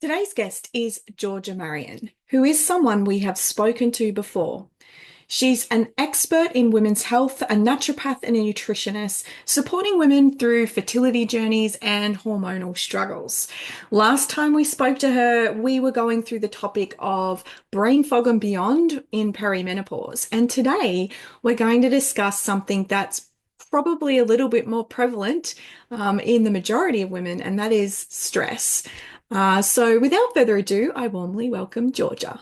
Today's guest is Georgia Marion, who is someone we have spoken to before. She's an expert in women's health, a naturopath and a nutritionist, supporting women through fertility journeys and hormonal struggles. Last time we spoke to her, we were going through the topic of brain fog and beyond in perimenopause. And today we're going to discuss something that's probably a little bit more prevalent in the majority of women, and that is stress. So without further ado, I warmly welcome Georgia.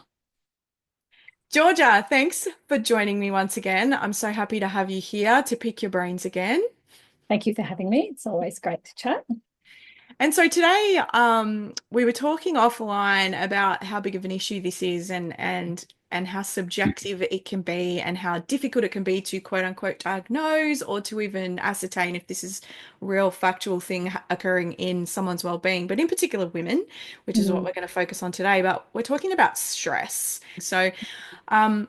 Georgia, thanks for joining me once again. I'm so happy to have you here to pick your brains again. Thank you for having me. It's always great to chat. And so today, we were talking offline about how big of an issue this is and how subjective it can be and how difficult it can be to quote unquote diagnose or to even ascertain if this is a real factual thing occurring in someone's well-being, but in particular women, which is what Mm. we're going to focus on today. But we're talking about stress. So, um,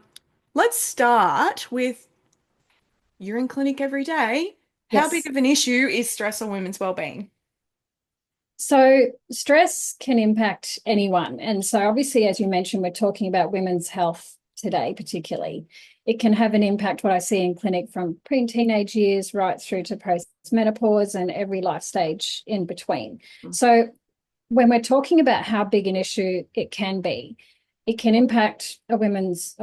let's start with you're in clinic every day. How big Yes. of an issue is stress on women's well-being? So stress can impact anyone. And so obviously, as you mentioned, we're talking about women's health today, particularly. It can have an impact, what I see in clinic from pre-teenage years right through to post-menopause and every life stage in between. So when we're talking about how big an issue it can be, it can impact a woman's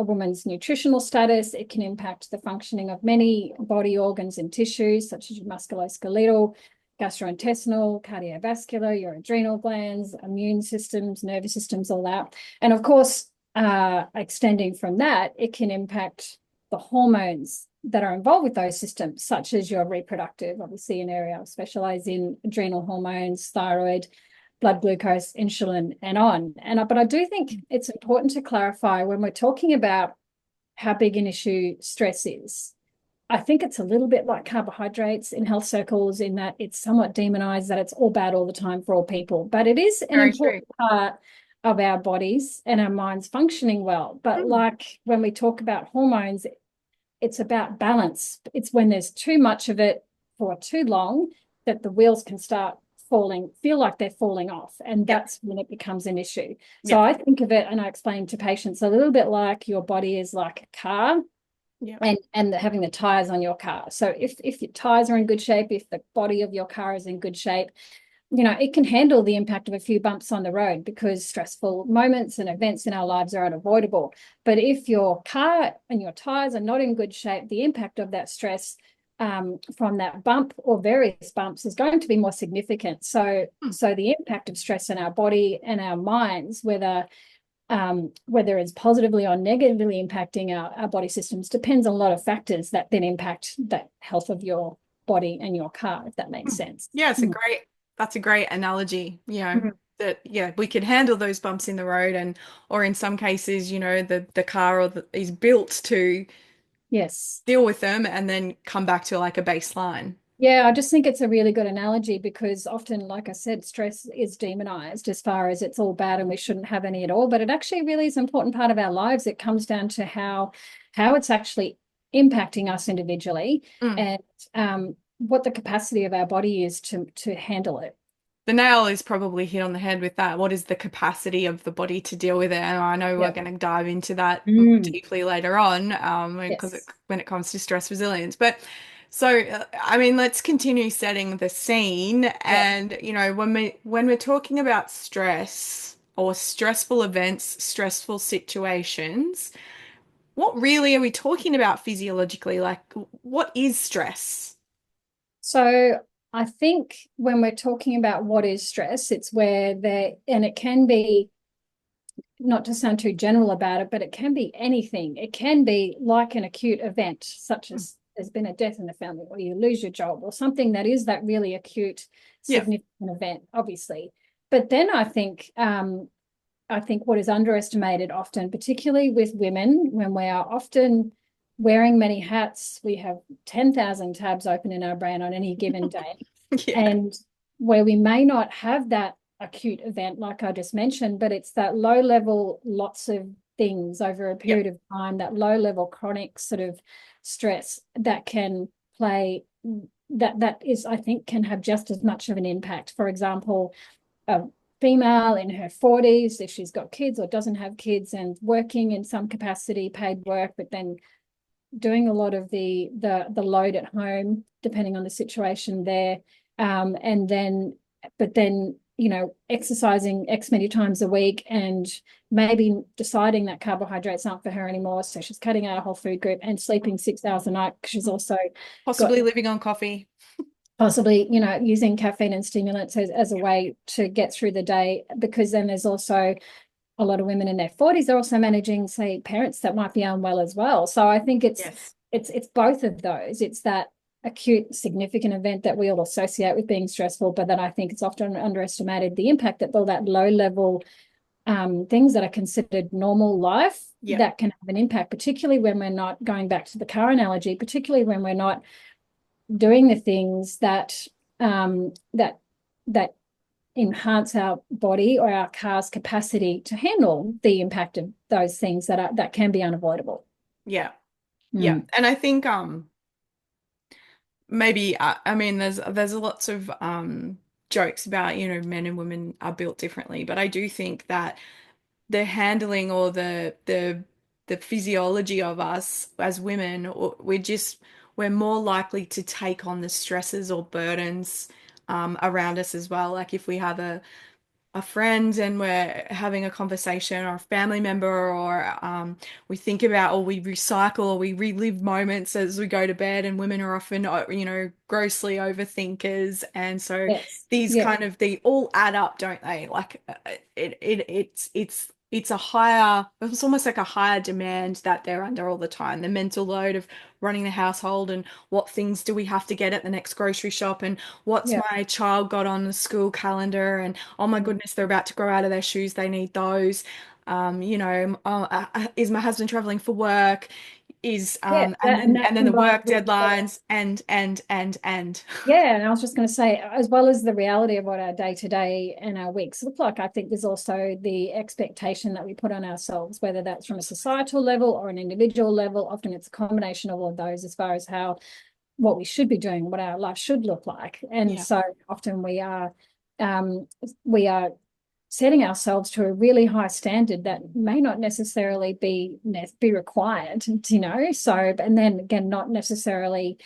nutritional status. It can impact the functioning of many body organs and tissues, such as your musculoskeletal, gastrointestinal, cardiovascular, your adrenal glands, immune systems, nervous systems, all that. And of course, extending from that, it can impact the hormones that are involved with those systems, such as your reproductive, obviously an area I specialize in adrenal hormones, thyroid, blood glucose, insulin, and on. But I do think it's important to clarify when we're talking about how big an issue stress is. I think it's a little bit like carbohydrates in health circles in that it's somewhat demonized that it's all bad all the time for all people. But it is an Very true. important part of our bodies and our minds functioning well. But Mm. like when we talk about hormones, it's about balance. It's when there's too much of it for too long that the wheels can start feel like they're falling off. And Yep. that's when it becomes an issue. So Yep. I think of it and I explain to patients a little bit like your body is like a car Yep. and having the tires on your car. So if your tires are in good shape, if the body of your car is in good shape, it can handle the impact of a few bumps on the road because stressful moments and events in our lives are unavoidable. But if your car and your tires are not in good shape, the impact of that stress from that bump or various bumps is going to be more significant. Mm. So the impact of stress in our body and our minds, whether it's positively or negatively impacting our body systems, depends on a lot of factors that then impact the health of your body and your car, if that makes Mm. sense. Yeah, Mm. that's a great analogy, Mhm. that yeah, we can handle those bumps in the road and or in some cases, the car is built to Yes. deal with them and then come back to like a baseline. Yeah, I just think it's a really good analogy because often, like I said, stress is demonized as far as it's all bad and we shouldn't have any at all. But it actually really is an important part of our lives. It comes down to how it's actually impacting us individually Mm. and what the capacity of our body is to handle it. The nail is probably hit on the head with that. What is the capacity of the body to deal with it? And I know we're Yeah. going to dive into that more Mm. deeply later on, because Yes. when it comes to stress resilience. But so, I mean, let's continue setting the scene. Yeah. And when we're talking about stress or stressful events, stressful situations, what really are we talking about physiologically? Like, what is stress? So I think when we're talking about what is stress, it's where and it can be, not to sound too general about it, but it can be anything. It can be like an acute event, such Mm. as there's been a death in the family, or you lose your job, or something that is that really acute, Yeah. significant event, obviously. But then I think what is underestimated often, particularly with women, when we are often wearing many hats, we have 10,000 tabs open in our brain on any given day. Yeah. And where we may not have that acute event, like I just mentioned, but it's that low level, lots of things over a Yep. period of time, that low level chronic sort of stress that can play, that is, I think, can have just as much of an impact. For example, female in her 40s, if she's got kids or doesn't have kids and working in some capacity, paid work, but then doing a lot of the load at home, depending on the situation there. And then, but then, exercising X many times a week and maybe deciding that carbohydrates aren't for her anymore. So she's cutting out a whole food group and sleeping 6 hours a night because she's also got Possibly living on coffee. possibly, using caffeine and stimulants as a way to get through the day, because then there's also a lot of women in their 40s are also managing, say, parents that might be unwell as well. So I think it's Yes. it's both of those. It's that acute significant event that we all associate with being stressful, but then I think it's often underestimated the impact that all that low level things that are considered normal life Yeah. that can have an impact, particularly when we're not, going back to the car analogy, particularly when we're not doing the things that that enhance our body or our car's capacity to handle the impact of those things that can be unavoidable. Yeah. Yeah. Mm. And I think maybe I mean there's lots of jokes about, men and women are built differently, but I do think that the handling or the physiology of us as women, we're more likely to take on the stresses or burdens around us as well. Like if we have a friend and we're having a conversation, or a family member, or we think about, or we recycle, or we relive moments as we go to bed, and women are often grossly overthinkers, and so Yes. these Yeah. kind of, they all add up, don't they? Like it's a higher, it's almost like a higher demand that they're under all the time, the mental load of running the household, and what things do we have to get at the next grocery shop, and what's Yeah. my child got on the school calendar, and oh my goodness, they're about to grow out of their shoes, they need those. Is my husband traveling for work? Is Yeah. and That, and then that the combined work with deadlines, and yeah, and I was just going to say, as well as the reality of what our day to day and our weeks look like, I think there's also the expectation that we put on ourselves, whether that's from a societal level or an individual level. Often it's a combination of all of those, as far as how, what we should be doing, what our life should look like. And yeah, so often we are setting ourselves to a really high standard that may not necessarily be required, so, and then again, not necessarily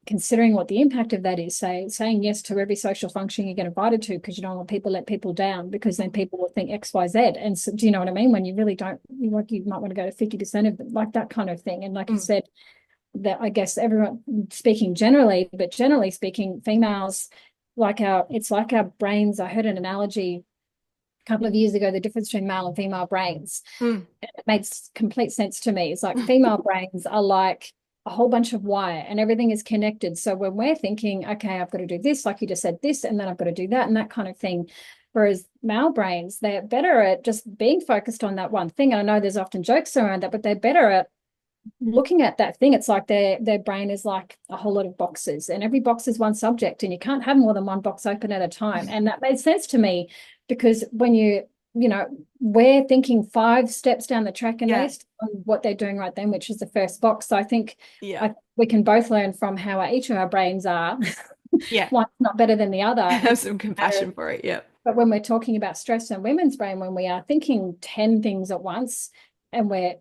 considering what the impact of that is. Saying yes to every social function you get invited to because you don't want people let people down, because then people will think XYZ. And so, do you know what I mean? When you really don't, you might want to go to 50% of them, like that kind of thing. And like you mm, said, that I guess everyone, speaking generally, but generally speaking, females, it's like our brains. I heard an analogy a couple of years ago, the difference between male and female brains. mm, It makes complete sense to me. It's like female brains are like a whole bunch of wire and everything is connected. So when we're thinking, okay, I've got to do this, like you just said, this, and then I've got to do that and that kind of thing. Whereas male brains, they're better at just being focused on that one thing. And I know there's often jokes around that, but they're better at looking at that thing. It's like their brain is like a whole lot of boxes, and every box is one subject, and you can't have more than one box open at a time. And that made sense to me, because when we're thinking 5 steps down the track at yeah, least on what they're doing right then, which is the first box. So I think yeah, we can both learn from how each of our brains are. yeah. One's not better than the other. Have some compassion for it. Yeah. But when we're talking about stress and women's brain, when we are thinking 10 things at once, and where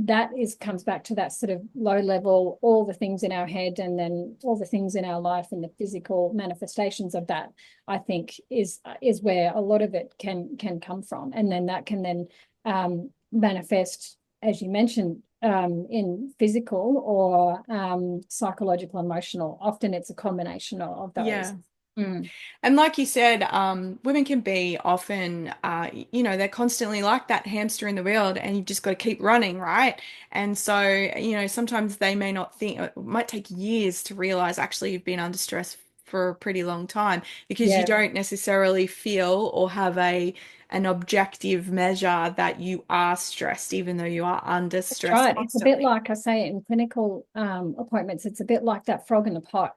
that comes back to that sort of low level, all the things in our head and then all the things in our life and the physical manifestations of that, I think is where a lot of it can come from. And then that can then manifest, as you mentioned, in physical or psychological, emotional. Often it's a combination of those. Yeah. Mm. And like you said, women can be often, they're constantly like that hamster in the wheel, and you've just got to keep running, right? And so, sometimes they may not think, it might take years to realize actually you've been under stress for a pretty long time, because you Yeah. don't necessarily feel or have an objective measure that you are stressed, even though you are under That's stress right. It's a bit constantly. like I say in clinical appointments, it's a bit like that frog in the pot,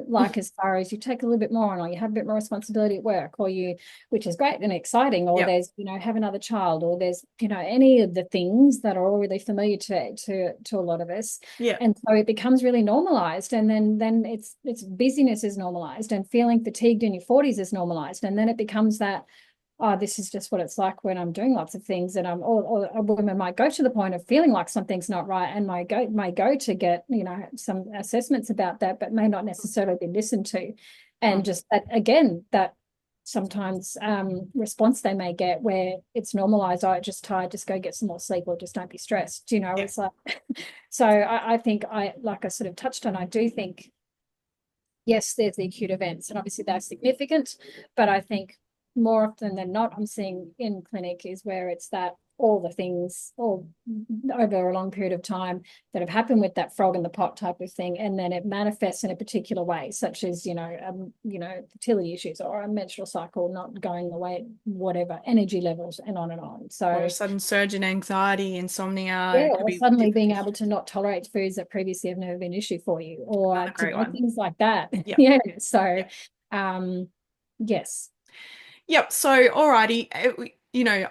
like as far as you take a little bit more on, or you have a bit more responsibility at work, or you, which is great and exciting, or Yep. there's, have another child, or there's, any of the things that are all really familiar to a lot of us. Yep. And so it becomes really normalized. And then it's busyness is normalized, and feeling fatigued in your 40s is normalized. And then it becomes that, oh, this is just what it's like when I'm doing lots of things, and or a woman might go to the point of feeling like something's not right, and may go to get, some assessments about that, but may not necessarily be listened to. And Mm. just that, again, that sometimes response they may get where it's normalized, oh, just tired, just go get some more sleep, or just don't be stressed. Yeah. It's like, so I think like I sort of touched on, I do think, yes, there's the acute events, and obviously they're significant, but I think more often than not, I'm seeing in clinic is where it's that all the things all over a long period of time that have happened with that frog in the pot type of thing, and then it manifests in a particular way, such as fertility issues, or a menstrual cycle not going the way, whatever, energy levels, and on and on. Or a So sudden surge in anxiety, insomnia. yeah, It could or be suddenly different being things. able to not tolerate foods that previously have never been an issue for you, or Another great one. things like that. Yeah. Yeah. So Yeah. um yes. Yep. So, alrighty.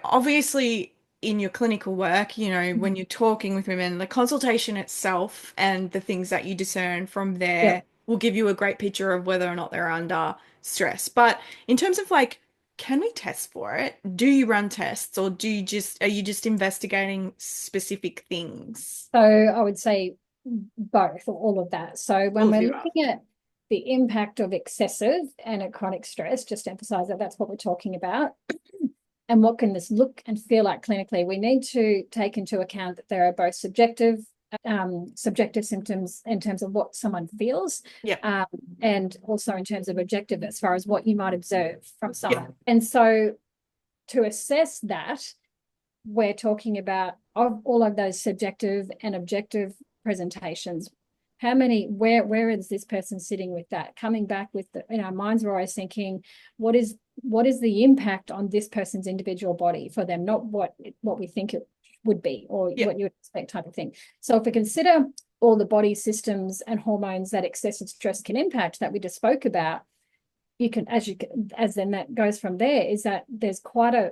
Obviously in your clinical work, when you're talking with women, the consultation itself and the things that you discern from Yep. there will give you a great picture of whether or not they're under stress. But in terms of like, can we test for it? Do you run tests, or are you just investigating specific things? So I would say both, or all of that. So All when of we're the above. looking at the impact of excessive and a chronic stress, just to emphasize that that's what we're talking about. And what can this look and feel like clinically? We need to take into account that there are both subjective symptoms in terms of what someone feels, Yep. um, and also in terms of objective as far as what you might observe from Yep. someone. And so to assess that, we're talking about, of all of those subjective and objective presentations, how many, where is this person sitting with that, coming back with the, in our minds, we're always thinking, what is the impact on this person's individual body for them, not what we think it would be, or Yep. what you would expect type of thing. So if we consider all the body systems and hormones that excessive stress can impact, that we just spoke about, you can, as then that goes from there, is that there's quite a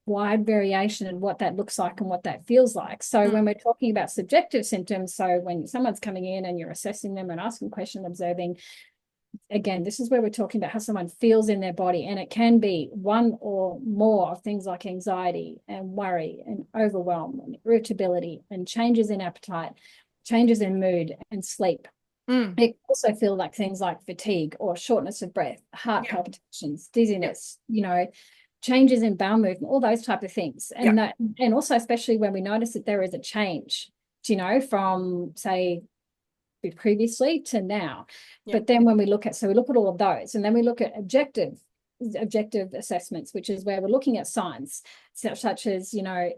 wide variation in what that looks like and what that feels like. So Mm. when we're talking about subjective symptoms, so when someone's coming in and you're assessing them and asking questions, observing, again, this is where we're talking about how someone feels in their body. And it can be one or more of things like anxiety and worry and overwhelm and irritability and changes in appetite, changes in mood and sleep. Mm. It also feel like things like fatigue or shortness of breath, heart Yep. palpitations, Yep. dizziness, changes in bowel movement, all those type of things. Yep. And also especially when we notice that there is a change, from say previously to now. Yep. But then when we look at, so we look at all of those, and then we look at objective assessments, which is where we're looking at signs such as,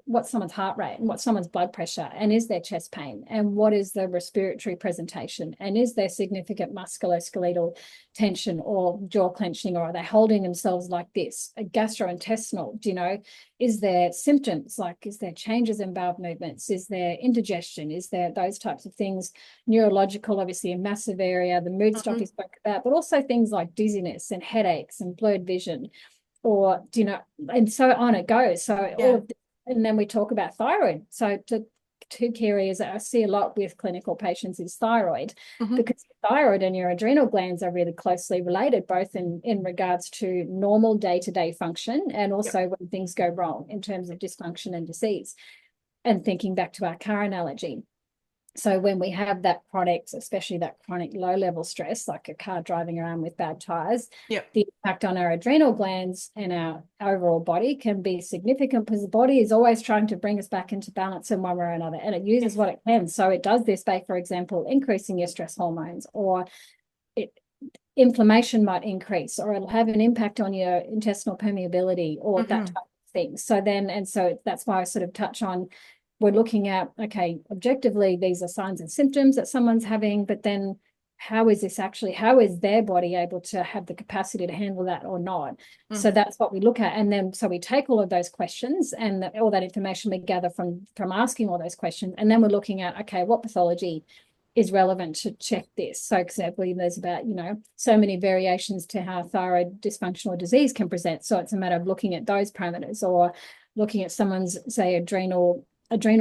what's someone's heart rate, and what's someone's blood pressure, and is there chest pain, and what is the respiratory presentation, and is there significant musculoskeletal tension or jaw clenching, or are they holding themselves like this? A gastrointestinal, is there symptoms, like is there changes in bowel movements, is there indigestion, is there those types of things? Neurological, obviously a massive area, the mood stuff Hmm. we spoke about, but also things like dizziness and headaches and blurred vision, or and so on it goes. So all Yeah. of and then we talk about thyroid. So two key areas that I see a lot with clinical patients is thyroid, Hmm. because thyroid and your adrenal glands are really closely related, both in regards to normal day-to-day function, and Yep. also when things go wrong in terms of dysfunction and disease. And thinking back to our car analogy, so when we have that chronic, especially that chronic low-level stress, like a car driving around with bad tires, Yep. the impact on our adrenal glands and our overall body can be significant, because the body is always trying to bring us back into balance in one way or another, and it uses what it can. So it does this by, for example, increasing your stress hormones, or it, inflammation might increase, or it'll have an impact on your intestinal permeability, or that Hmm. type of thing. So then, and so that's why I sort of touch on, we're looking at, okay, objectively, these are signs and symptoms that someone's having, but then how is their body able to have the capacity to handle that or not? Mm. So that's what we look at. And then, so we take all of those questions and all that information we gather from asking all those questions. And then we're looking at, okay, what pathology is relevant to check this. So, for example, there's about, so many variations to how thyroid dysfunction or disease can present. So it's a matter of looking at those parameters, or looking at someone's, say, adrenal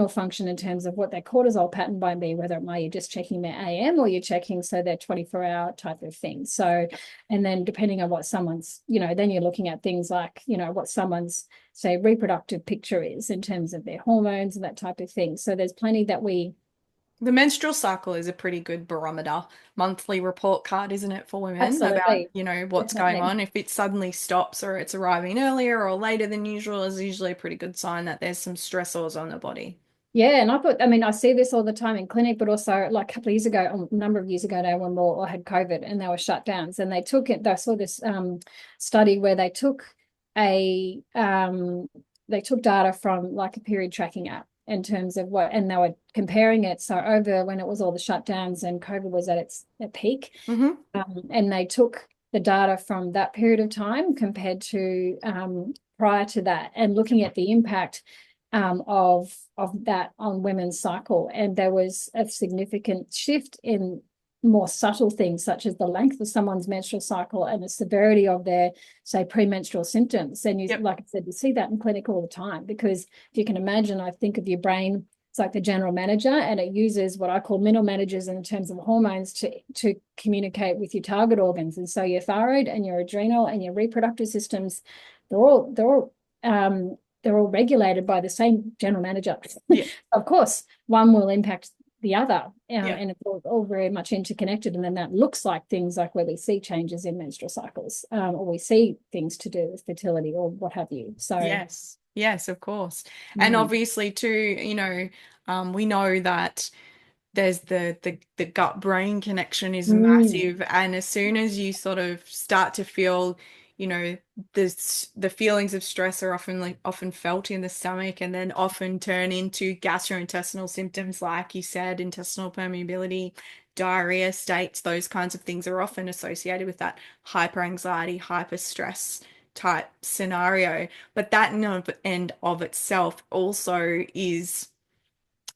function in terms of what their cortisol pattern might be, whether it might you're just checking their AM or you're checking so their 24-hour type of thing. So, and then depending on what someone's, then you're looking at things like, what someone's, say, reproductive picture is in terms of their hormones and that type of thing. So there's plenty that The menstrual cycle is a pretty good barometer, monthly report card, isn't it, for women about, absolutely, what's going definitely. on. If it suddenly stops or it's arriving earlier or later than usual, is usually a pretty good sign that there's some stressors on the body. Yeah, and I see this all the time in clinic, but also like a couple of years ago, a number of years ago now, when we all had COVID and there were shutdowns, and they saw this study where they took data from like a period tracking app in terms of and they were comparing it. So over when it was all the shutdowns and COVID was at its peak, Mm-hmm. and they took the data from that period of time compared to prior to that, and looking at the impact of that on women's cycle. And there was a significant shift in more subtle things, such as the length of someone's menstrual cycle and the severity of their, say, premenstrual symptoms. And Yep. like I said, you see that in clinic all the time, because if you can imagine, I think of your brain, it's like the general manager, and it uses what I call middle managers in terms of hormones to communicate with your target organs. And so your thyroid and your adrenal and your reproductive systems, they're all regulated by the same general manager. Yeah. Of course, one will impact the other, Yeah. and it's all very much interconnected. And then that looks like things like where we see changes in menstrual cycles, or we see things to do with fertility or what have you. So, Yes. Yes, of course. And mm, obviously too, we know that there's the gut brain connection is mm, massive, and as soon as you sort of start to feel, you know the feelings of stress are often felt in the stomach, and then often turn into gastrointestinal symptoms, like you said, intestinal permeability, diarrhea states. Those kinds of things are often associated with that hyper anxiety, hyper stress type scenario. But that in and of itself also is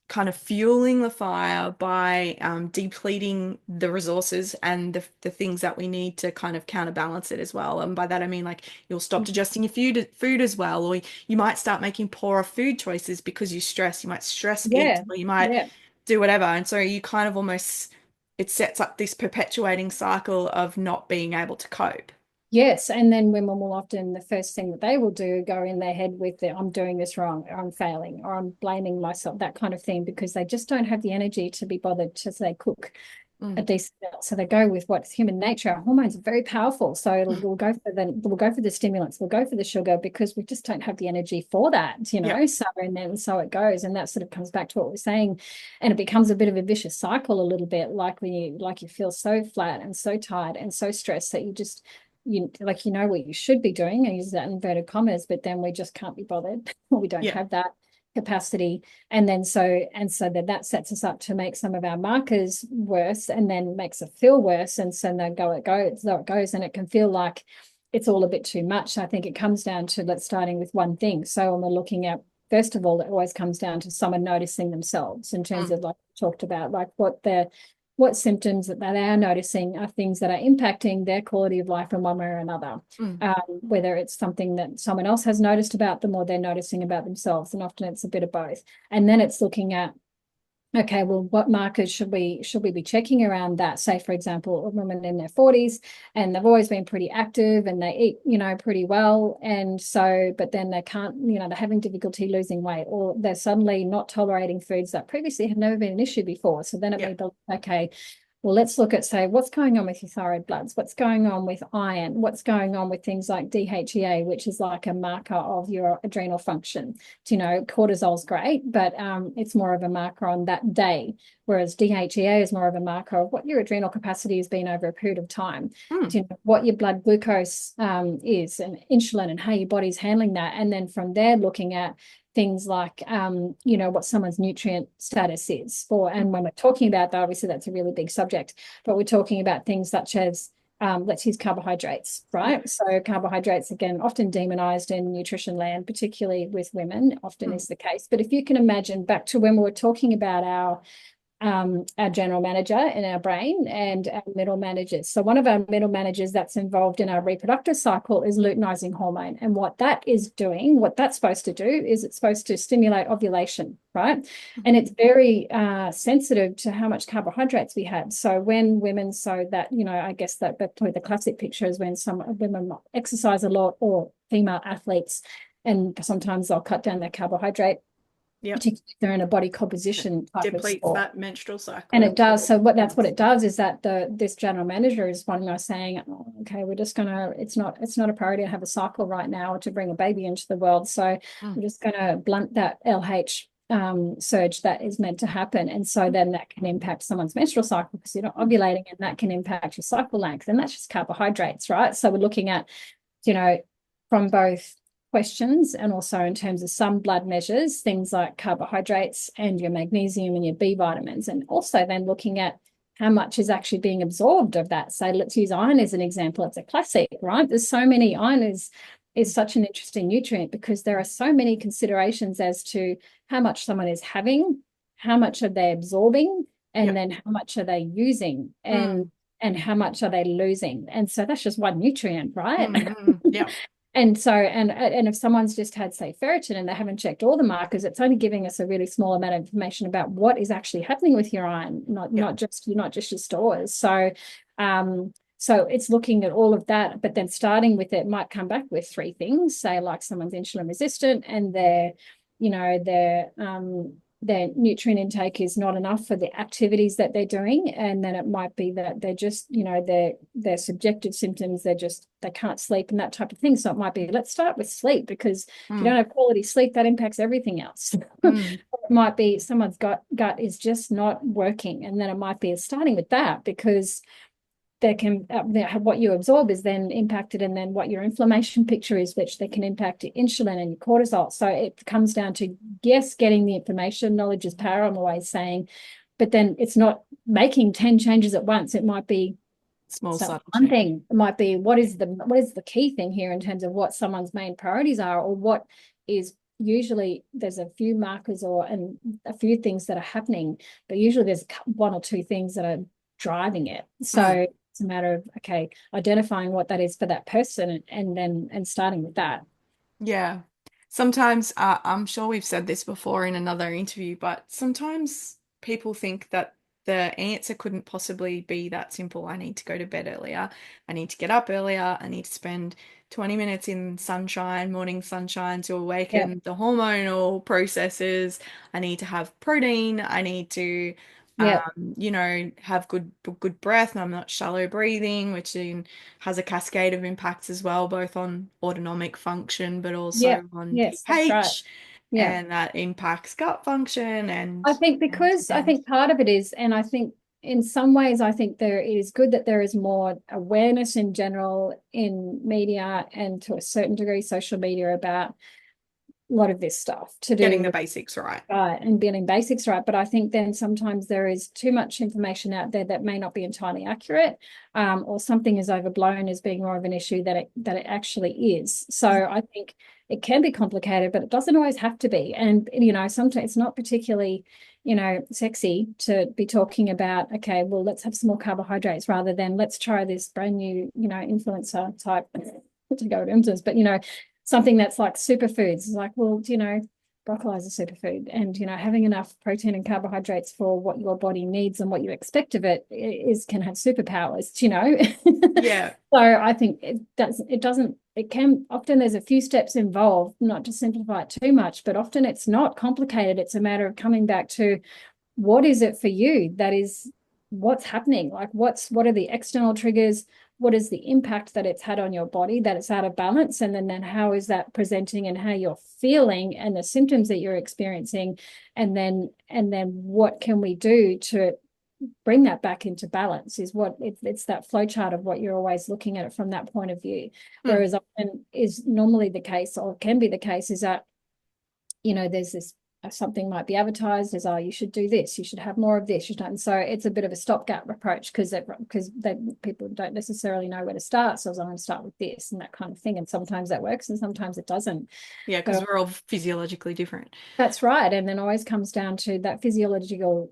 kind of fueling the fire by depleting the resources and the things that we need to kind of counterbalance it as well. And by that I mean, like, you'll stop digesting your food as well, or you might start making poorer food choices because you stress. You might stress eat, yeah, or you might yeah. do whatever. And so you kind of almost, it sets up this perpetuating cycle of not being able to cope. Yes, and then women will often, the first thing that they will do, go in their head with I'm doing this wrong, or I'm failing, or I'm blaming myself, that kind of thing, because they just don't have the energy to be bothered to, say, cook a Mm. decent meal. So they go with what's human nature. Our hormones are very powerful. So we'll go for the stimulants, we'll go for the sugar, because we just don't have the energy for that, Yeah. So, and then so it goes. And that sort of comes back to what we're saying. And it becomes a bit of a vicious cycle a little bit, like when you feel so flat and so tired and so stressed that you know what you should be doing. I use that in inverted commas, but then we just can't be bothered. We don't Yeah. have that capacity. And then so that sets us up to make some of our markers worse, and then makes it feel worse. And so then it goes, and it can feel like it's all a bit too much. I think it comes down to, let's starting with one thing. So when we're looking at, first of all, it always comes down to someone noticing themselves in terms Mm. of, like we talked about, like what symptoms that they are noticing are things that are impacting their quality of life in one way or another. Mm. Whether it's something that someone else has noticed about them or they're noticing about themselves. And often it's a bit of both. And then it's looking at, okay, well, what markers should we be checking around that? Say, for example, a woman in their 40s, and they've always been pretty active and they eat, pretty well. And so, but then they can't, they're having difficulty losing weight, or they're suddenly not tolerating foods that previously have never been an issue before. So then it Yeah. may be, okay, well, let's look at, say, what's going on with your thyroid bloods, what's going on with iron, what's going on with things like DHEA, which is like a marker of your adrenal function. Cortisol's great, but it's more of a marker on that day, whereas DHEA is more of a marker of what your adrenal capacity has been over a period of time. Mm. What your blood glucose is, and insulin, and how your body's handling that. And then from there, looking at things like, what someone's nutrient status is for. And when we're talking about that, obviously that's a really big subject, but we're talking about things such as, let's use carbohydrates, right? Yeah. So carbohydrates, again, often demonized in nutrition land, particularly with women, often is the case. But if you can imagine back to when we were talking about our general manager in our brain and our middle managers. So one of our middle managers that's involved in our reproductive cycle is luteinizing hormone. And what that is doing, what that's supposed to do is it's supposed to stimulate ovulation, right? And it's very sensitive to how much carbohydrates we have. So when women, so that, I guess that probably the classic picture is when some women exercise a lot, or female athletes, and sometimes they'll cut down their carbohydrate, Yep. particularly if they're in a body It composition type of depletes sport. that menstrual And cycle. it does. So that's what it does, is that this general manager is wanting us saying, oh, okay, we're just gonna, it's not a priority to have a cycle right now or to bring a baby into the world. So we're just gonna blunt that LH surge that is meant to happen. And so then that can impact someone's menstrual cycle because you're not ovulating, and that can impact your cycle length. And that's just carbohydrates, right? So we're looking at, from both questions and also in terms of some blood measures, things like carbohydrates and your magnesium and your B vitamins, and also then looking at how much is actually being absorbed of that. So let's use iron as an example. It's a classic, right? There's so many, iron is such an interesting nutrient because there are so many considerations as to how much someone is having, how much are they absorbing, and then how much are they using, and how much are they losing. And so that's just one nutrient, right? Yeah. And so, and if someone's just had, say, ferritin and they haven't checked all the markers, it's only giving us a really small amount of information about what is actually happening with your iron, not just your stores. So, so it's looking at all of that, but then starting with it might come back with three things, say like someone's insulin resistant and their nutrient intake is not enough for the activities that they're doing. And then it might be that they're just, their subjective symptoms, they can't sleep and that type of thing. So it might be, let's start with sleep, because if you don't have quality sleep, that impacts everything else. It might be someone's gut is just not working. And then it might be starting with that, because they can what you absorb is then impacted, and then what your inflammation picture is, which they can impact your insulin and your cortisol. So it comes down to, yes, getting the information. Knowledge is power, I'm always saying, but then it's not making 10 changes at once. It might be Small subtle one change. thing. It might be, what is the key thing here in terms of what someone's main priorities are, or what is, usually there's a few markers and a few things that are happening, but usually there's one or two things that are driving it. So it's a matter of, okay, identifying what that is for that person, and starting with that. Yeah. Sometimes, I'm sure we've said this before in another interview, but sometimes people think that the answer couldn't possibly be that simple. I need to go to bed earlier. I need to get up earlier. I need to spend 20 minutes in sunshine, morning sunshine, to Yeah. awaken the hormonal processes. I need to have protein. I need to Yeah. have good breath, and I'm not shallow breathing, which has a cascade of impacts as well, both on autonomic function, but Yeah. also on Yes, that's right. pH, Yeah. and that impacts gut function I and think, because I again. think part of it is, and I think in some ways, I think it is good that there is more awareness in general in media, and to a certain degree, social media, about a lot of this stuff to do Getting the with, basics right. right, and getting basics right. But I think then sometimes there is too much information out there that may not be entirely accurate, or something is overblown as being more of an issue that it actually is. So I think it can be complicated, but it doesn't always have to be. And sometimes it's not particularly sexy to be talking about, okay, well, let's have some more carbohydrates, rather than let's try this brand new influencer type to go to influence, but something that's like superfoods. It's like, well, broccoli is a superfood, and having enough protein and carbohydrates for what your body needs and what you expect of it can have superpowers. Yeah. So I think it can often, there's a few steps involved, not to simplify it too much, but often it's not complicated. It's a matter of coming back to, what is it for you that is what's happening, like what are the external triggers, what is the impact that it's had on your body, that it's out of balance, and then how is that presenting and how you're feeling and the symptoms that you're experiencing, and then what can we do to bring that back into balance, is what it's that flow chart of what you're always looking at it from that point of view. Whereas often is normally the case, or can be the case, is that there's this something might be advertised as, oh, you should do this, you should have more of this, you should. And so it's a bit of a stopgap approach because people don't necessarily know where to start. So I'm going to start with this and that kind of thing. And sometimes that works and sometimes it doesn't. Yeah, because But we're all physiologically different. that's right. And then always comes down to that physiological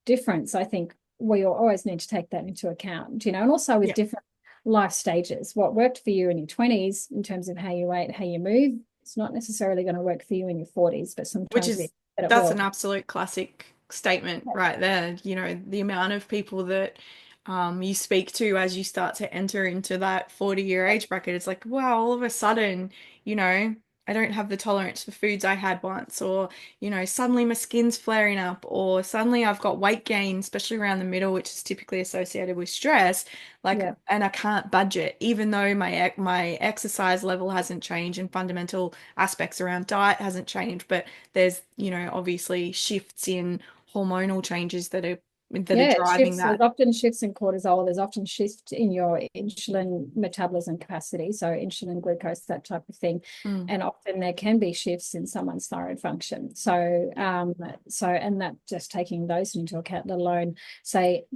difference. I think we always need to take that into account, and also with Yeah. different life stages. What worked for you in your 20s in terms of how you ate, how you move, it's not necessarily going to work for you in your 40s, but Which sometimes is, it that's an will. absolute classic statement right there. The amount of people that you speak to as you start to enter into that 40-year age bracket, it's like, wow, all of a sudden, you know, I don't have the tolerance for foods I had once, or, suddenly my skin's flaring up, or suddenly I've got weight gain, especially around the middle, which is typically associated with stress, like, Yeah. and I can't budget, even though my exercise level hasn't changed and fundamental aspects around diet hasn't changed, but there's, obviously shifts in hormonal changes that are Yeah, driving shifts. There's that. often shifts in cortisol. There's often shifts in your insulin metabolism capacity, so insulin, glucose, that type of thing. Mm. And often there can be shifts in someone's thyroid function. And that just taking those into account, let alone say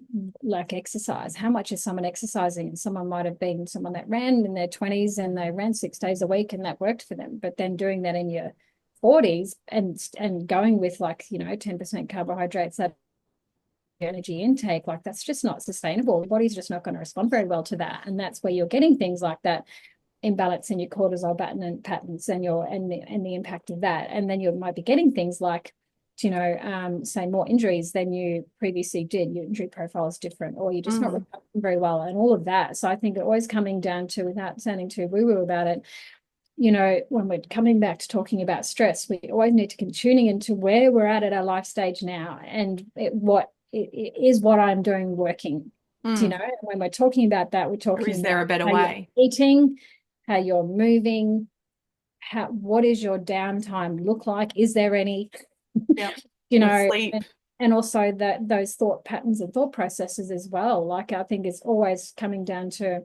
like exercise. How much is someone exercising? And someone might have been someone that ran in their 20s and they ran 6 days a week and that worked for them. But then doing that in your 40s and going with 10% carbohydrates, that energy intake, like that's just not sustainable. The body's just not going to respond very well to that. And that's where you're getting things like that imbalance in your cortisol patterns and the impact of that. And then you might be getting things like, say more injuries than you previously did. Your injury profile is different, or you're just not Mm. recovering very well, and all of that. So I think it always coming down to, without sounding too woo-woo about it, when we're coming back to talking about stress, we always need to keep tuning into where we're at our life stage now, and what I'm doing working. Mm. When we're talking about that, we're Or is talking there about a better how you're way? eating, how you're moving, what is your downtime look like? Is there any? Yep. you Your know, sleep. and also that those thought patterns and thought processes as well. Like I think it's always coming down to,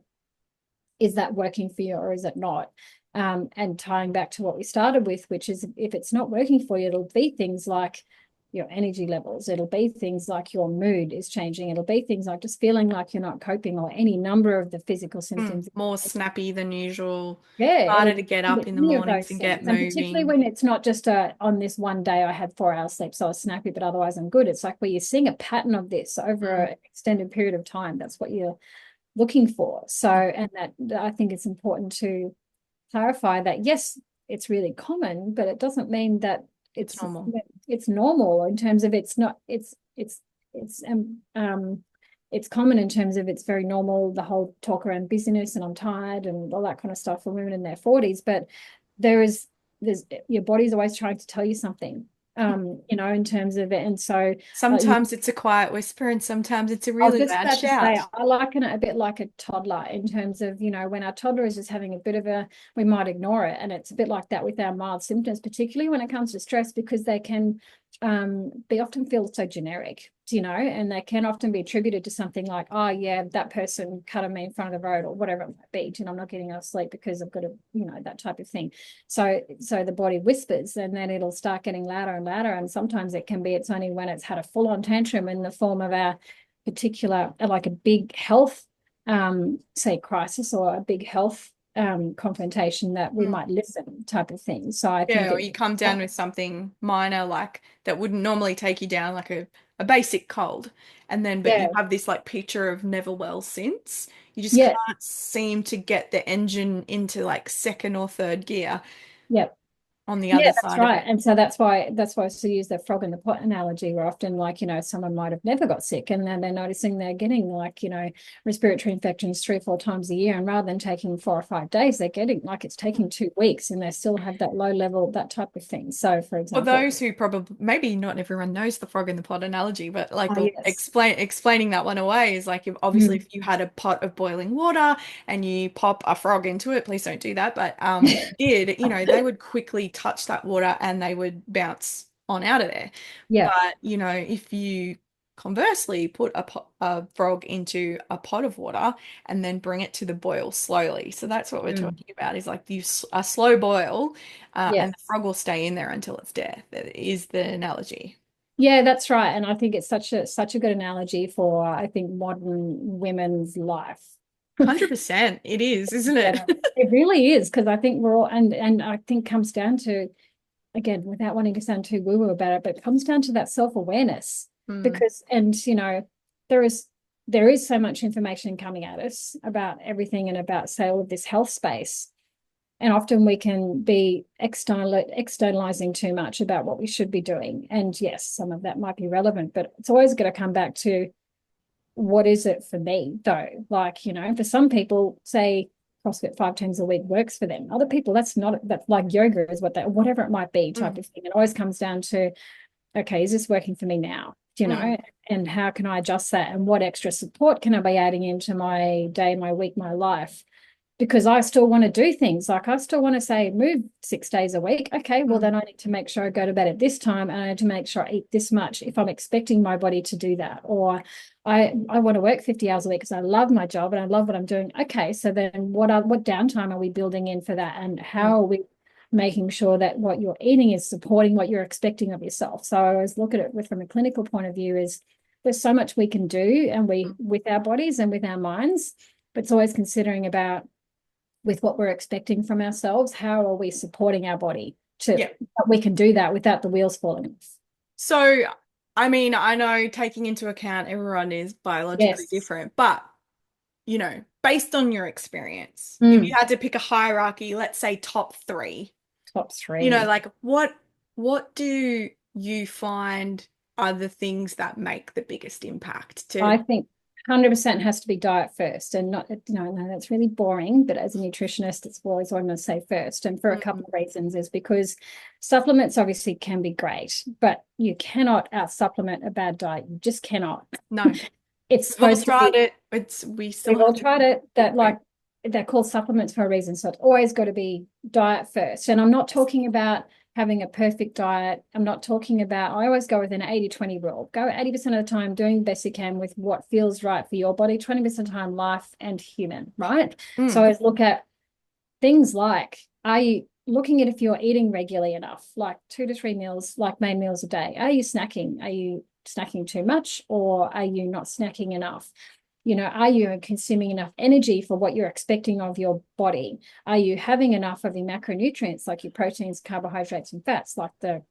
is that working for you or is it not? And tying back to what we started with, which is if it's not working for you, it'll be things like your energy levels. It'll be things like your mood is changing. It'll be things like just feeling like you're not coping, or any number of the physical symptoms. More snappy than usual. Yeah, Harder it'll to get be up in the any of mornings those and get things. And particularly moving. when it's not just on this one day I had 4 hours sleep, so I was snappy, but otherwise I'm good. It's like where you're seeing a pattern of this over Mm. an extended period of time. That's what you're looking for. So, and that I think it's important to clarify that, yes, it's really common, but it doesn't mean that It's normal. it's normal in terms of it's not, it's it's common in terms of it's very normal, the whole talk around busyness and I'm tired and all that kind of stuff for women in their 40s. But there's your body's always trying to tell you something, in terms of it. And so Sometimes it's a quiet whisper and sometimes it's a I was really just loud about to say, shout. I liken it a bit like a toddler in terms of, when our toddler is just having a bit of we might ignore it. And it's a bit like that with our mild symptoms, particularly when it comes to stress, because they can they often feel so generic, and they can often be attributed to something like, oh yeah, that person cut me in front of the road or whatever it might be. I'm not getting enough sleep because I've got that type of thing. So the body whispers, and then it'll start getting louder and louder. And sometimes it can be, it's only when it's had a full-on tantrum in the form of a particular, like a big health, say crisis, or a big health confrontation, that we Mm. might listen, type of thing. So I think Yeah, or it's you come down with something minor like that wouldn't normally take you down, like a basic cold. And then, but you yeah, have this like picture of never well since. You just yeah, can't seem to get the engine into like second or third gear yeah. on the Yeah, other that's side of right. it. And so that's why I still use the frog in the pot analogy, where often, like, someone might have never got sick and then they're noticing they're getting, like, respiratory infections 3 or 4 times a year. And rather than taking 4 or 5 days, they're getting, like, it's taking 2 weeks and they still have that low level, that type of thing. So, for For example, those who probably, maybe not everyone knows the frog in the pot analogy, but like oh, yes. explaining that one away is like, if obviously Mm. if you had a pot of boiling water and you pop a frog into it, please don't do that. But if you did, they would quickly touch that water and they would bounce on out of there. Yeah. But if you conversely, put a frog into a pot of water and then bring it to the boil slowly. So that's what we're Mm. talking about is like a slow boil, Yeah. and the frog will stay in there until it's dead. That is the analogy. Yeah, that's right. And I think it's such a good analogy for, I think, modern women's life. 100% it is, isn't Yeah, it? it really is, because I think we're all, and I think comes down to, again, without wanting to sound too woo-woo about it, but it comes down to that self-awareness. Mm, Because, and there is there is so much information coming at us about everything and about, say, all of this health space. And often we can be externalizing too much about what we should be doing. And yes, some of that might be relevant, but it's always going to come back to, what is it for me, though? Like, for some people, say CrossFit 5 times a week works for them. Other people, that's not, that's like yoga is whatever it might be, type mm, of thing. It always comes down to, okay, is this working for me now? mm, And how can I adjust that? And what extra support can I be adding into my day, my week, my life? Because I still want to do things, like I still want to, say, move 6 days a week. Okay, well, mm, then I need to make sure I go to bed at this time, and I need to make sure I eat this much if I'm expecting my body to do that. Or I want to work 50 hours a week because I love my job and I love what I'm doing. Okay, so then what downtime are we building in for that? And mm, how are we making sure that what you're eating is supporting what you're expecting of yourself? So I always look at it from a clinical point of view, is there's so much we can do and mm. with our bodies and with our minds, but it's always considering about, with what we're expecting from ourselves, how are we supporting our body to Yeah. that we can do that without the wheels falling off. So, I mean, I know taking into account everyone is biologically Yes. different, but based on your experience, if you Mm. had to pick a hierarchy, let's say top three, Top three. like what do you find are the things that make the biggest impact to I think 100% has to be diet first, and not, no, that's really boring, but as a nutritionist, it's always what I'm going to say first. And for a Mm, couple of reasons, is because supplements obviously can be great, but you cannot out supplement a bad diet. You just cannot. no, It's we've all supposed to tried be, it. We still we've have all to tried it, that, wait. like, they're called supplements for a reason. So it's always got to be diet first. And I'm not Yes. talking about having a perfect diet. I'm not talking about, I always go with an 80-20 rule. Go 80% of the time doing the best you can with what feels right for your body, 20% of the time life and human, right? So I Mm, always look at things like, are you looking at if you're eating regularly enough, like 2 to 3 meals, like main meals a day? Are you snacking? Are you snacking too much, or are you not snacking enough? Are you consuming enough energy for what you're expecting of your body? Are you having enough of your macronutrients, like your proteins, carbohydrates, and fats, like the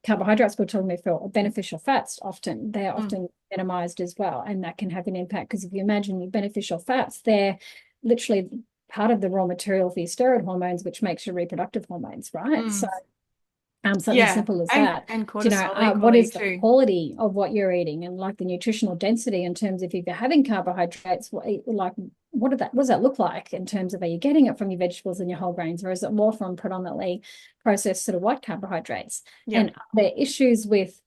carbohydrates we're talking about for beneficial fats? Often they're mm, often minimized as well, and that can have an impact, because if you imagine your beneficial fats, they're literally part of the raw material for your steroid hormones, which makes your reproductive hormones, right? So mm. something Yeah, simple as and that. cortisol What equally is the too. quality of what you're eating, and like the nutritional density in terms of, if you're having carbohydrates, what does that look like in terms of, are you getting it from your vegetables and your whole grains, or is it more from predominantly processed sort of white carbohydrates? Yeah. And are there issues with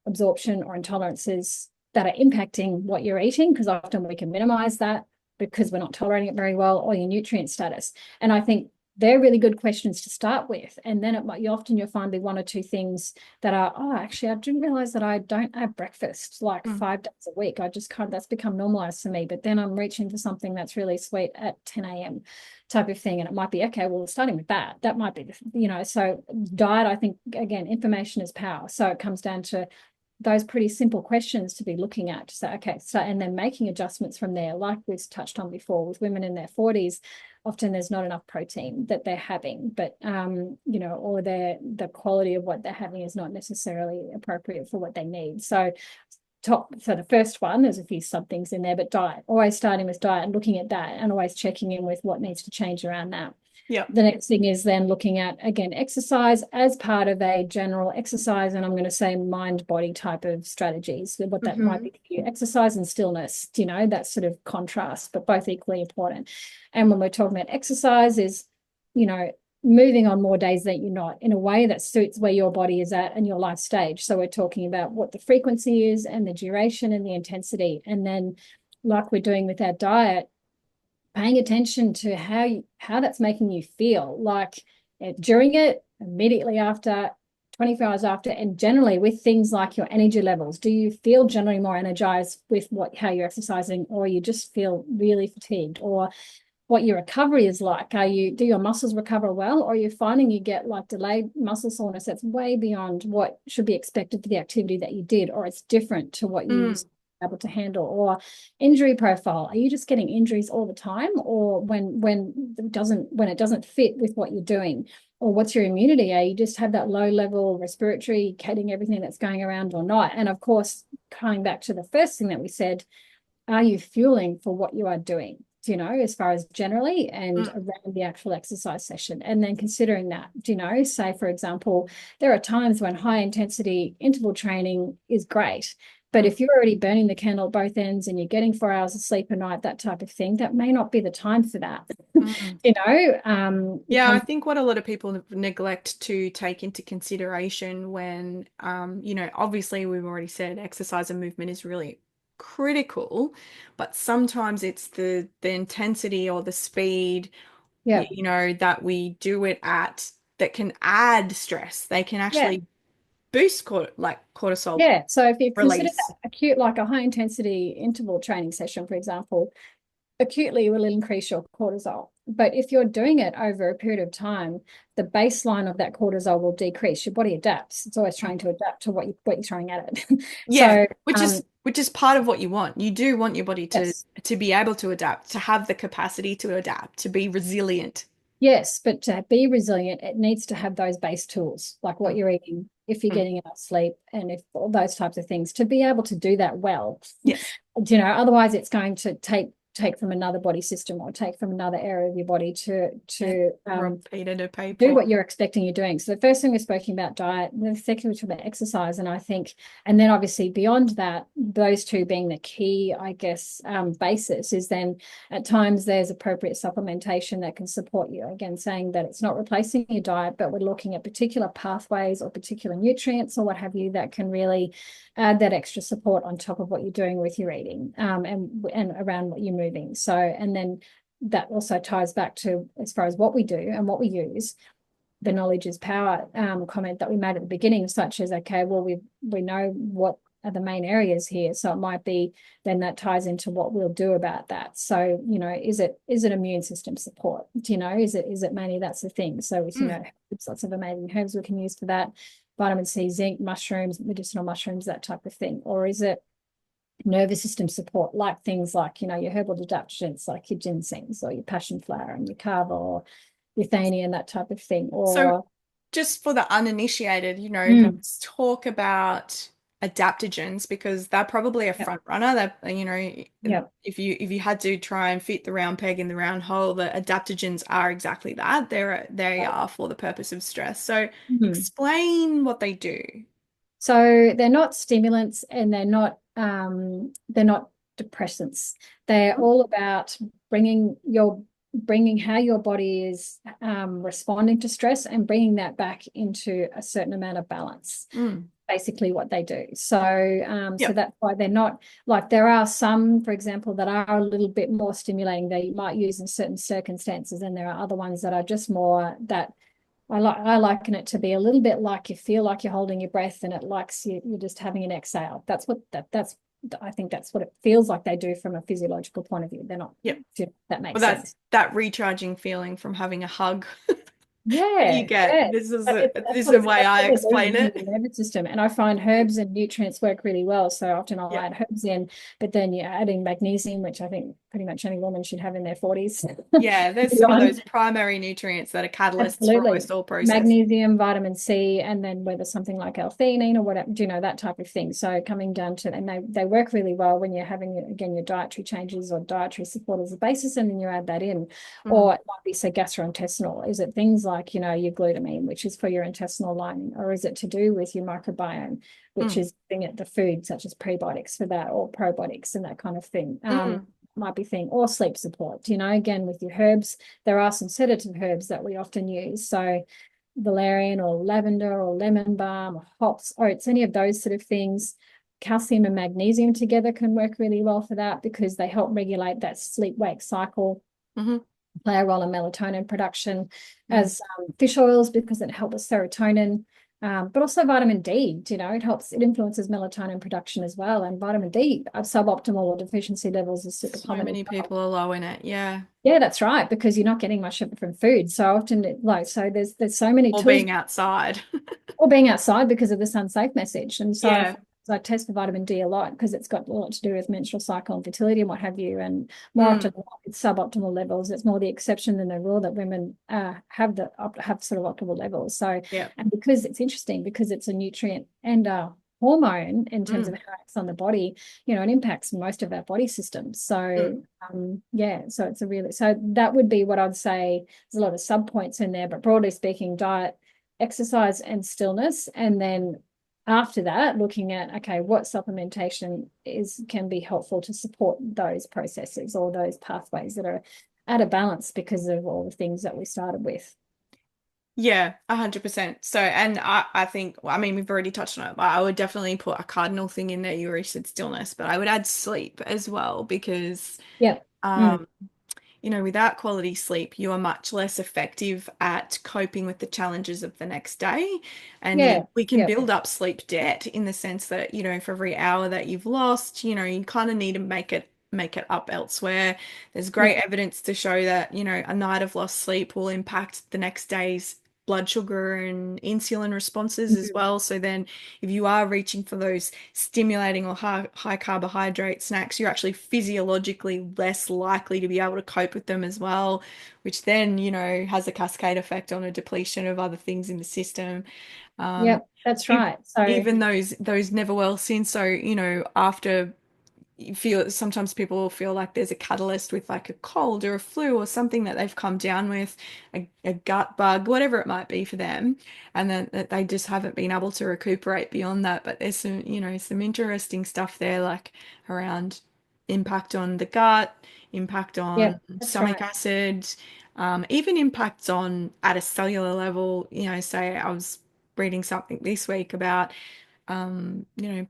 absorption or intolerances that are impacting what you're eating? Because often we can minimize that because we're not tolerating it very well, or your nutrient status. And I think they're really good questions to start with. And then you'll find one or two things that are, oh, actually, I didn't realize that I don't have breakfast like Mm, 5 days a week. I just can't, that's become normalized for me. But then I'm reaching for something that's really sweet at 10 a.m. type of thing. And it might be, okay, well, starting with that might be, so diet, I think, again, information is power. So it comes down to those pretty simple questions to be looking at, to say, okay, so, and then making adjustments from there, like we've touched on before with women in their 40s. Often there's not enough protein that they're having, but or the quality of what they're having is not necessarily appropriate for what they need. So the first one, there's a few sub things in there, but diet, always starting with diet and looking at that, and always checking in with what needs to change around that. yeah. The next thing is then looking at, again, exercise as part of a general exercise, and I'm going to say mind body type of strategies. So what that might Hmm. be for you, exercise and stillness, that sort of contrast, but both equally important. And when we're talking about exercise, is, moving on more days that you're not, in a way that suits where your body is at and your life stage. So we're talking about what the frequency is and the duration and the intensity. And then, like we're doing with our diet, paying attention to how that's making you feel, like during it, immediately after, 24 hours after, and generally with things like your energy levels, do you feel generally more energized with how you're exercising, or you just feel really fatigued, or what your recovery is like? Do your muscles recover well, or are you finding you get like delayed muscle soreness that's way beyond what should be expected for the activity that you did, or it's different to what you used to be able to handle? Or injury profile, are you just getting injuries all the time, or when it doesn't fit with what you're doing? Or what's your immunity? Are you just have that low level respiratory, getting everything that's going around or not? And of course, coming back to the first thing that we said, are you fueling for what you are doing, as far as generally and around the actual exercise session? And then considering that, say, for example, there are times when high intensity interval training is great, but if you're already burning the candle at both ends and you're getting 4 hours of sleep a night, that type of thing, that may not be the time for that. Yeah, I think what a lot of people neglect to take into consideration when, obviously we've already said exercise and movement is really critical, but sometimes it's the intensity or the speed, Yeah. that we do it at that can add stress. They can Yeah. actually boost cortisol Yeah. So if you consider release. that acute, like a high intensity interval training session, for example, acutely will increase your cortisol. But if you're doing it over a period of time, the baseline of that cortisol will decrease. Your body adapts. It's always trying to adapt to what you're throwing at it. Yeah, So which is part of what you want. You do want your body to yes. to be able to adapt, to have the capacity to adapt, to be resilient. Yes, but to be resilient, it needs to have those base tools, like what Mm, you're eating, if you're mm. getting enough sleep, and if all those types of things, to be able to do that well. Yes. Otherwise it's going to take from another body system or take from another area of your body to Yeah. Repeated to pay do for. what you're expecting you're doing. So the first thing we're speaking about diet, and the second we're talking about exercise. And I think, and then obviously beyond that, those two being the key, I guess, basis is then at times there's appropriate supplementation that can support you. Again, saying that it's not replacing your diet, but we're looking at particular pathways or particular nutrients or what have you that can really add that extra support on top of what you're doing with your eating, and around what you're moving. So, and then that also ties back to, as far as what we do and what we use, the knowledge is power comment that we made at the beginning, such as, okay, well, we know what are the main areas here. So it might be, then that ties into what we'll do about that. So, is it immune system support? Is it mainly, that's the thing. So with, there's lots of amazing herbs we can use for that, vitamin C, zinc, mushrooms, medicinal mushrooms, that type of thing. Or is it nervous system support, like things like, your herbal adaptogens, like your ginsengs or your passion flower and your kava or your thania and that type of thing? So Or just for the uninitiated, let's talk about adaptogens because they're probably a Yep. front runner. That Yep. if you had to try and fit the round peg in the round hole, the adaptogens are exactly that. They are for the purpose of stress. So explain what they do. So they're not stimulants and they're not depressants. They're all about bringing how your body is responding to stress and bringing that back into a certain amount of balance. Basically what they do. So so that's why they're not, like, there are some, for example, that are a little bit more stimulating they might use in certain circumstances, and there are other ones that are just more that I liken it to be a little bit like you feel like you're holding your breath and it likes you're just having an exhale. I think that's what it feels like they do from a physiological point of view. They're not, if that makes Well, that's sense. that recharging feeling from having a hug that you Yeah, get. yeah. This is the way I That's what it explain does in it. the nervous system. And I find herbs and nutrients work really well. So often I'll Yeah. add herbs in, but then you're adding magnesium, which I think pretty much any woman should have in their 40s. Yeah, there's some of those primary nutrients that are catalysts for Absolutely. almost all processes. Magnesium, vitamin C, and then whether something like L-theanine or whatever, that type of thing. So coming down to, and they work really well when you're having, again, your dietary changes or dietary support as a basis, and then you add that in. Or it might be, say, gastrointestinal. Is it things like, your glutamine, which is for your intestinal lining, or is it to do with your microbiome, which is being at the food, such as prebiotics for that, or probiotics and that kind of thing. Might be thing, or sleep support. Again, with your herbs, there are some sedative herbs that we often use. So valerian or lavender or lemon balm or hops, or it's any of those sort of things. Calcium and magnesium together can work really well for that because they help regulate that sleep-wake cycle, play a role in melatonin production, as fish oils because it helps with serotonin. But also vitamin D, it helps, it influences melatonin production as well. And vitamin D, suboptimal or deficiency levels is super So common as many well. people are low in it. Yeah. Yeah, that's right, because you're not getting much of it from food. So often, so there's so many Or tools, being outside. or being outside because of the sun safe message. And Yeah. so I test for vitamin D a lot because it's got a lot to do with menstrual cycle and fertility and what have you. And more Mm, often than not, it's suboptimal levels. It's more the exception than the rule that women have sort of optimal levels. So, yeah. and because it's interesting, because it's a nutrient and a hormone in terms of Mm, how it's on the body, it impacts most of our body systems. mm. So, yeah, so it's a really, so that would be what I'd say. There's a lot of sub points in there, but broadly speaking, diet, exercise, and stillness. And then after that, looking at, okay, what supplementation can be helpful to support those processes or those pathways that are out of balance because of all the things that we started with. Yeah, 100%. So, and I think, I mean, we've already touched on it, but I would definitely put a cardinal thing in there. You already said stillness, but I would add sleep as well because, Yeah. Mm. um, without quality sleep, you are much less effective at coping with the challenges of the next day. And, Yeah. we can Yeah. build up sleep debt in the sense that, for every hour that you've lost, you kind of need to make it up elsewhere. There's great Yeah. evidence to show that, a night of lost sleep will impact the next day's blood sugar and insulin responses as Mhm. well. So then if you are reaching for those stimulating or high carbohydrate snacks, you're actually physiologically less likely to be able to cope with them as well, which then, has a cascade effect on a depletion of other things in the system. Um, Yep, that's ev- right. So Even those never well sins. So, after you feel sometimes people feel like there's a catalyst with like a cold or a flu or something that they've come down with, a gut bug, whatever it might be for them, and then that they just haven't been able to recuperate beyond that. But there's some interesting stuff there, like around impact on the gut, impact on yep, that's stomach right. acid, even impacts on at a cellular level. Say I was reading something this week about um, you know,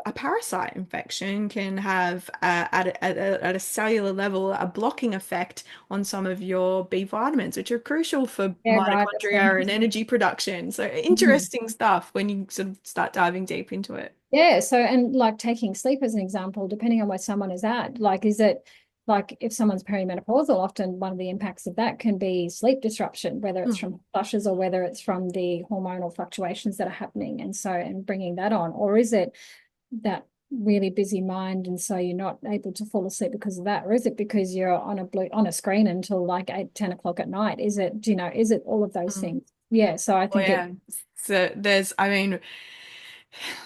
a parasite infection can have at a cellular level a blocking effect on some of your B vitamins, which are crucial for Yeah, right. That's really mitochondria and interesting. energy production. So Mhm. interesting stuff when you sort of start diving deep into it. Yeah, so and like taking sleep as an example, depending on where someone is at, like is it like if someone's perimenopausal, often one of the impacts of that can be sleep disruption, whether it's Mm. from flushes or whether it's from the hormonal fluctuations that are happening, and so and bringing that on, or is it that really busy mind and so you're not able to fall asleep because of that, or is it because you're on a screen until like 8, 10 o'clock at night? Is it, is it all of those Mm. things? Yeah, so I Oh think it. yeah. So I mean,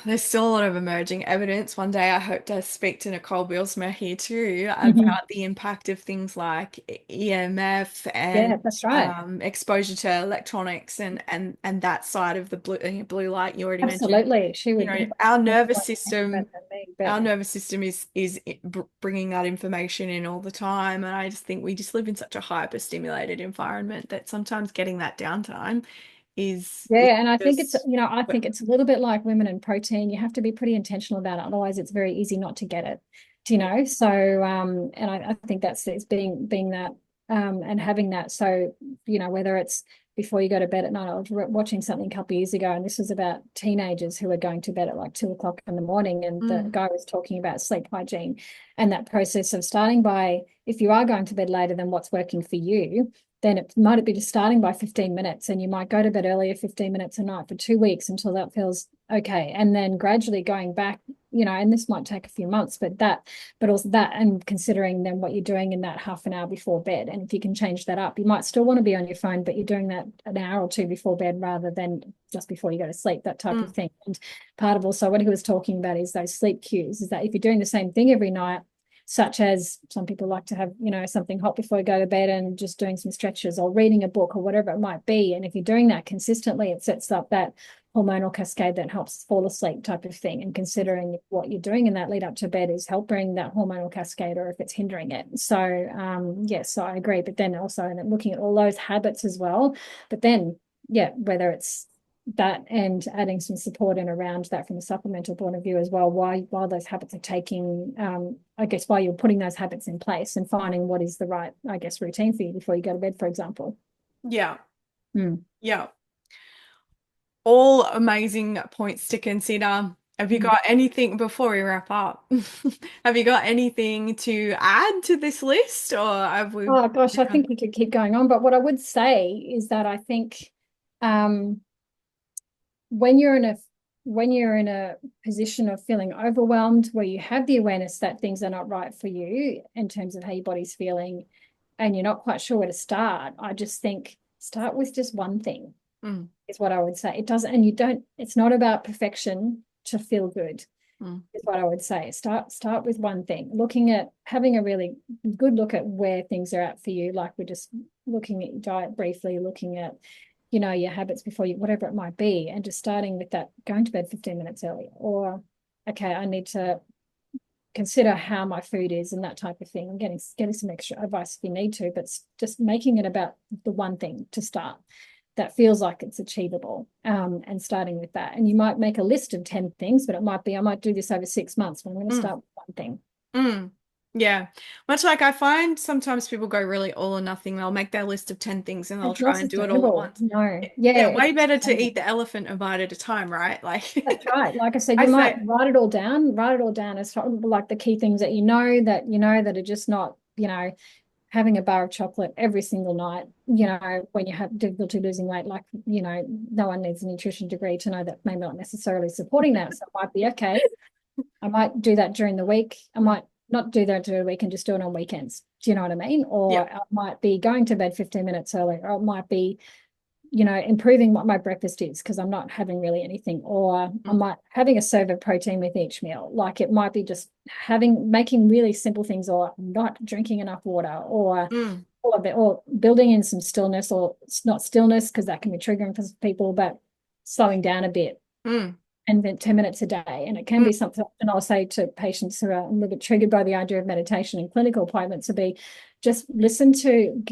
there's still a lot of emerging evidence. One day I hope to speak to Nicole Bielsma here too Mhm. about the impact of things like EMF and Yeah, that's right. exposure to electronics and that side of the blue light you already mentioned. Absolutely. She would Our much nervous more expert system, than me, our but nervous system is bringing that information in all the time, and I just think we just live in such a hyper-stimulated environment that sometimes getting that downtime is yeah, and I think it's, just. I think it's a little bit like women and protein. You have to be pretty intentional about it. Otherwise, it's very easy not to get it. So and I think that's it's being that and having that. So, whether it's before you go to bed at night. I was watching something a couple of years ago, and this was about teenagers who are going to bed at like 2 o'clock in the morning. And the Mm. guy was talking about sleep hygiene and that process of starting by, if you are going to bed later than what's working for you, then it might be just starting by 15 minutes, and you might go to bed earlier 15 minutes a night for 2 weeks until that feels okay. And then gradually going back, and this might take a few months, but also that, and considering then what you're doing in that half an hour before bed. And if you can change that up, you might still want to be on your phone, but you're doing that an hour or two before bed rather than just before you go to sleep, that type of Mm. thing. And part of also what he was talking about is those sleep cues, is that if you're doing the same thing every night, such as some people like to have, something hot before you go to bed and just doing some stretches or reading a book or whatever it might be. And if you're doing that consistently, it sets up that hormonal cascade that helps fall asleep type of thing. And considering what you're doing in that lead up to bed is helping that hormonal cascade or if it's hindering it. So, yes, so I agree. But then also and then looking at all those habits as well. But then, yeah, whether it's that and adding some support in around that from a supplemental point of view as well, while those habits are taking, I guess, while you're putting those habits in place and finding what is the right, I guess, routine for you before you go to bed, for example. Yeah. Mm. Yeah. All amazing points to consider. Have you got anything before we wrap up? Have you got anything to add to this list, or have we? Oh gosh, I think we could keep going on, but what I would say is that I think um, when you're in a position of feeling overwhelmed, where you have the awareness that things are not right for you in terms of how your body's feeling, and you're not quite sure where to start, I just think start with just one thing Mm, is what I would say. It doesn't, and you don't. It's not about perfection to feel good. mm, Is what I would say. Start with one thing. Looking at having a really good look at where things are at for you. Like we're just looking at your diet briefly, looking at, your habits before you, whatever it might be, and just starting with that, going to bed 15 minutes early, or okay, I need to consider how my food is and that type of thing. I'm getting some extra advice if you need to, but just making it about the one thing to start that feels like it's achievable, and starting with that. And you might make a list of 10 things, but it might be, I might do this over 6 months, but I'm going to mm, start with one thing. mm. Yeah. Much like I find sometimes people go really all or nothing. They'll make their list of 10 things and they'll It's not try and do it all at sustainable. once. No. Yeah, Yeah, it's way better to eat sustainable. the elephant a bite at a time, right? That's right. Like I said, I you might say, write it all down as like the key things that that are just not, having a bar of chocolate every single night, when you have difficulty losing weight, like, no one needs a nutrition degree to know that maybe not necessarily supporting that. So it might be, okay, I might do that during the week. I mm, might not do that during the week and just do it on weekends. Do you know what I mean? yeah. Or I might be going to bed 15 minutes early, or it might be, improving what my breakfast is because I'm not having really anything, or I Mm, might having a serve of protein with each meal. Like it might be just making really simple things, or not drinking enough water, or mm, all of it, or building in some stillness, or it's not stillness because that can be triggering for people, but slowing down a bit mm, and then 10 minutes a day. And it can mm, be something, and I'll say to patients who are a little bit triggered by the idea of meditation and clinical appointments, to be just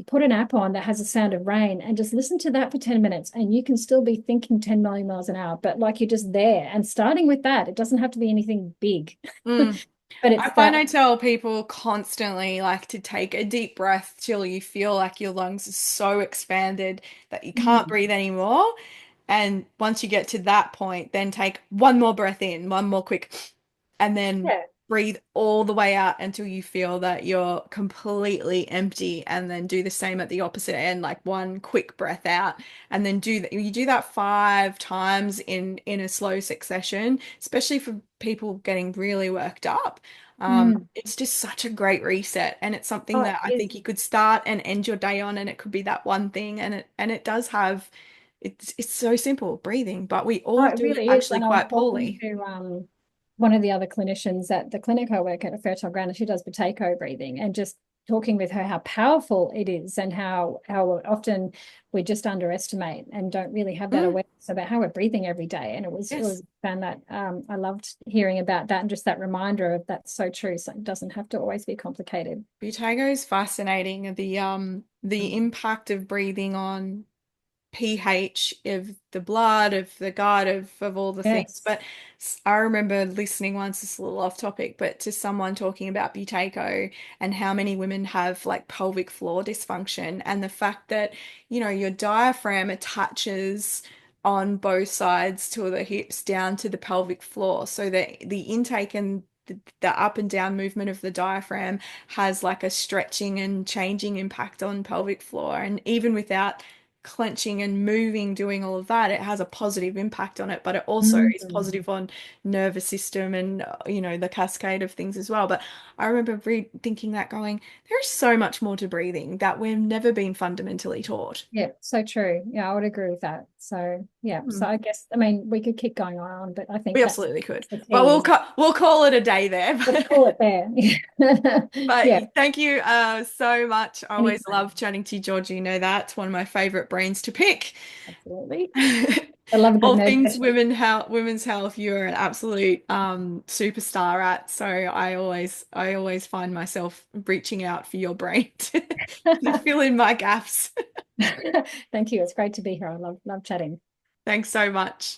put an app on that has a sound of rain and just listen to that for 10 minutes. And you can still be thinking 10 million miles an hour, but like you're just there. And starting with that, it doesn't have to be anything big, mm. but I it's find that. I tell people constantly like to take a deep breath till you feel like your lungs are so expanded that you can't Mm, breathe anymore. And once you get to that point, then take one more breath in, one more quick, and then yeah. breathe all the way out until you feel that you're completely empty. And then do the same at the opposite end, like one quick breath out, and then do that. You do that 5 times in a slow succession, especially for people getting really worked up. Mm. It's just such a great reset, and it's something Oh, that I it is. think you could start and end your day on, and it could be that one thing, and it does have it's so simple, breathing, but we Oh, all it do it really is. actually And I was quite talking poorly. to one of the other clinicians at the clinic I work at Fertile Ground, and she does potato breathing, and just talking with her how powerful it is, and how often we just underestimate and don't really have that Mm, awareness about how we're breathing every day. And it was yes. found that I loved hearing about that, and just that reminder of that's so true. So it doesn't have to always be complicated. Butago is fascinating. The Mm. impact of breathing on pH of the blood, of the gut, of all the things. Yes. But I remember listening once, it's a little off topic, but to someone talking about buteyko and how many women have like pelvic floor dysfunction, and the fact that, your diaphragm attaches on both sides to the hips down to the pelvic floor. So that the intake and the up and down movement of the diaphragm has like a stretching and changing impact on pelvic floor. And even without clenching and moving, doing all of that, it has a positive impact on it, but it also is Mm. positive on nervous system and the cascade of things as well. But I remember thinking that going, there's so much more to breathing that we've never been fundamentally taught. Yeah, so true. Yeah, I would agree with that. So yeah, so Hmm. I guess, I mean, we could keep going on, but I We think that's absolutely could, the but key is we'll call it a day there. let's call it there. But Yeah, thank you so much. I always anytime. love chatting to you, Georgie. You know that it's one of my favorite brains to pick. Absolutely. I love a good All nerd things session. women's health, you're an absolute superstar at. So I always find myself reaching out for your brain to fill in my gaps. Thank you. It's great to be here. I love chatting. Thanks so much.